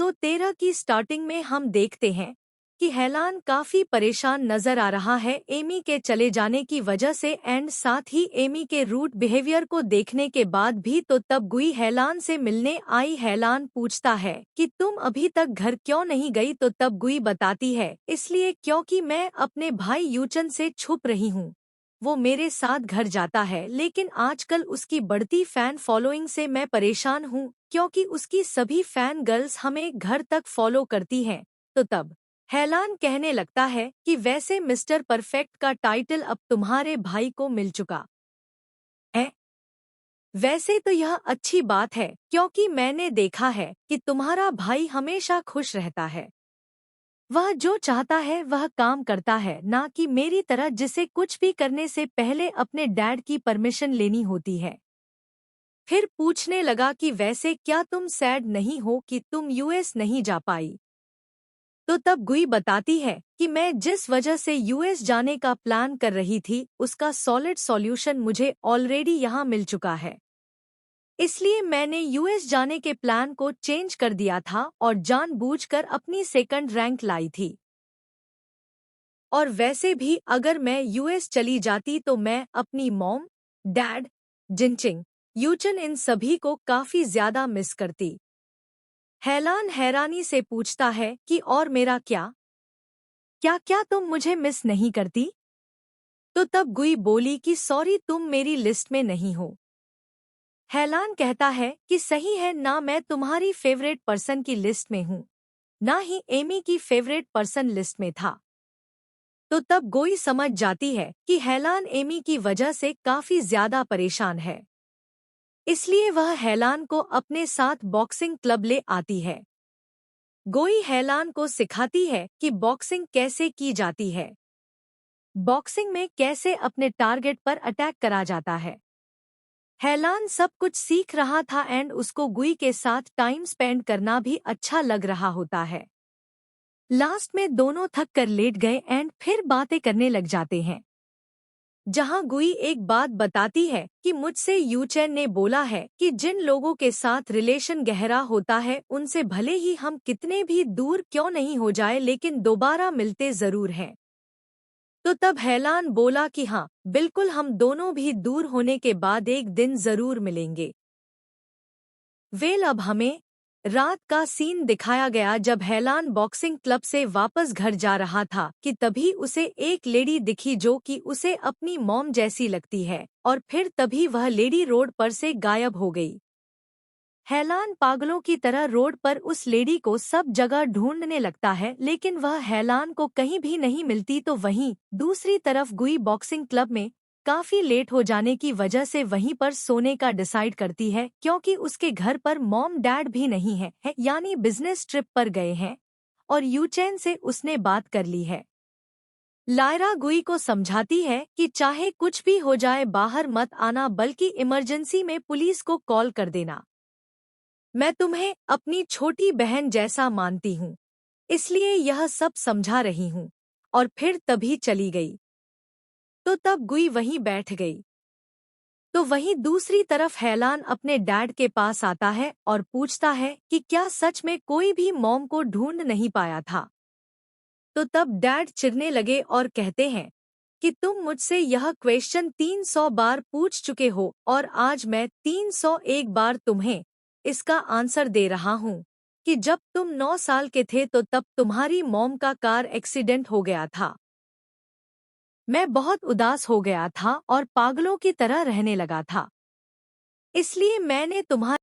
13 की स्टार्टिंग में हम देखते हैं कि हेलान काफी परेशान नजर आ रहा है एमी के चले जाने की वजह से एंड साथ ही एमी के रूड बिहेवियर को देखने के बाद भी। तो तब गुई हेलान से मिलने आई। हेलान पूछता है कि तुम अभी तक घर क्यों नहीं गई। तो तब गुई बताती है इसलिए क्योंकि मैं अपने भाई यूचन से छुप रही हूँ। वो मेरे साथ घर जाता है लेकिन आजकल उसकी बढ़ती फैन फॉलोइंग से मैं परेशान हूँ क्योंकि उसकी सभी फैन गर्ल्स हमें घर तक फॉलो करती हैं। तो तब हेलान कहने लगता है कि वैसे मिस्टर परफेक्ट का टाइटल अब तुम्हारे भाई को मिल चुका है। वैसे तो यह अच्छी बात है क्योंकि मैंने देखा है कि तुम्हारा भाई हमेशा खुश रहता है। वह जो चाहता है वह काम करता है, ना कि मेरी तरह जिसे कुछ भी करने से पहले अपने डैड की परमिशन लेनी होती है। फिर पूछने लगा कि वैसे क्या तुम सैड नहीं हो कि तुम यूएस नहीं जा पाई। तो तब गुई बताती है कि मैं जिस वजह से यूएस जाने का प्लान कर रही थी उसका सॉलिड सॉल्यूशन मुझे ऑलरेडी यहाँ मिल चुका है। इसलिए मैंने यूएस जाने के प्लान को चेंज कर दिया था और जानबूझकर अपनी सेकंड रैंक लाई थी। और वैसे भी अगर मैं यूएस चली जाती तो मैं अपनी मॉम, डैड, जिनचिंग, यूचन इन सभी को काफी ज्यादा मिस करती। हेलान हैरानी से पूछता है कि और मेरा क्या? क्या क्या तुम मुझे मिस नहीं करती? तो तब गुई बोली कि सॉरी तुम मेरी लिस्ट में नहीं हो। हेलान कहता है कि सही है ना, मैं तुम्हारी फेवरेट पर्सन की लिस्ट में हूँ, ना ही एमी की फेवरेट पर्सन लिस्ट में था। तो तब गोई समझ जाती है कि हेलान एमी की वजह से काफी ज्यादा परेशान है। इसलिए वह हेलान को अपने साथ बॉक्सिंग क्लब ले आती है। गोई हेलान को सिखाती है कि बॉक्सिंग कैसे की जाती है, बॉक्सिंग में कैसे अपने टारगेट पर अटैक करा जाता है। हेलान सब कुछ सीख रहा था एंड उसको गुई के साथ टाइम स्पेंड करना भी अच्छा लग रहा होता है। लास्ट में दोनों थक कर लेट गए एंड फिर बातें करने लग जाते हैं, जहां गुई एक बात बताती है कि मुझसे यूचेन ने बोला है कि जिन लोगों के साथ रिलेशन गहरा होता है उनसे भले ही हम कितने भी दूर क्यों नहीं हो जाए लेकिन दोबारा मिलते जरूर हैं। तो तब हेलान बोला कि हाँ बिल्कुल, हम दोनों भी दूर होने के बाद एक दिन जरूर मिलेंगे। अब हमें रात का सीन दिखाया गया जब हेलान बॉक्सिंग क्लब से वापस घर जा रहा था कि तभी उसे एक लेडी दिखी जो कि उसे अपनी मॉम जैसी लगती है और फिर तभी वह लेडी रोड पर से गायब हो गई। हेलान पागलों की तरह रोड पर उस लेडी को सब जगह ढूंढने लगता है लेकिन वह हेलान को कहीं भी नहीं मिलती। तो वहीं दूसरी तरफ गुई बॉक्सिंग क्लब में काफी लेट हो जाने की वजह से वहीं पर सोने का डिसाइड करती है क्योंकि उसके घर पर मॉम डैड भी नहीं है यानी बिजनेस ट्रिप पर गए हैं और यूचेन से उसने बात कर ली है। लायरा गुई को समझाती है कि चाहे कुछ भी हो जाए बाहर मत आना बल्कि इमरजेंसी में पुलिस को कॉल कर देना। मैं तुम्हें अपनी छोटी बहन जैसा मानती हूँ, इसलिए यह सब समझा रही हूँ। और फिर तभी चली गई। तो तब गुई वहीं बैठ गई। तो वहीं दूसरी तरफ हेलान अपने डैड के पास आता है और पूछता है कि क्या सच में कोई भी मॉम को ढूंढ नहीं पाया था। तो तब डैड चिढ़ने लगे और कहते हैं कि तुम मुझसे यह क्वेश्चन 300 बार पूछ चुके हो और आज मैं 301 बार तुम्हें इसका आंसर दे रहा हूँ कि जब तुम 9 साल के थे तो तब तुम्हारी मॉम का कार एक्सीडेंट हो गया था। मैं बहुत उदास हो गया था और पागलों की तरह रहने लगा था, इसलिए मैंने तुम्हारा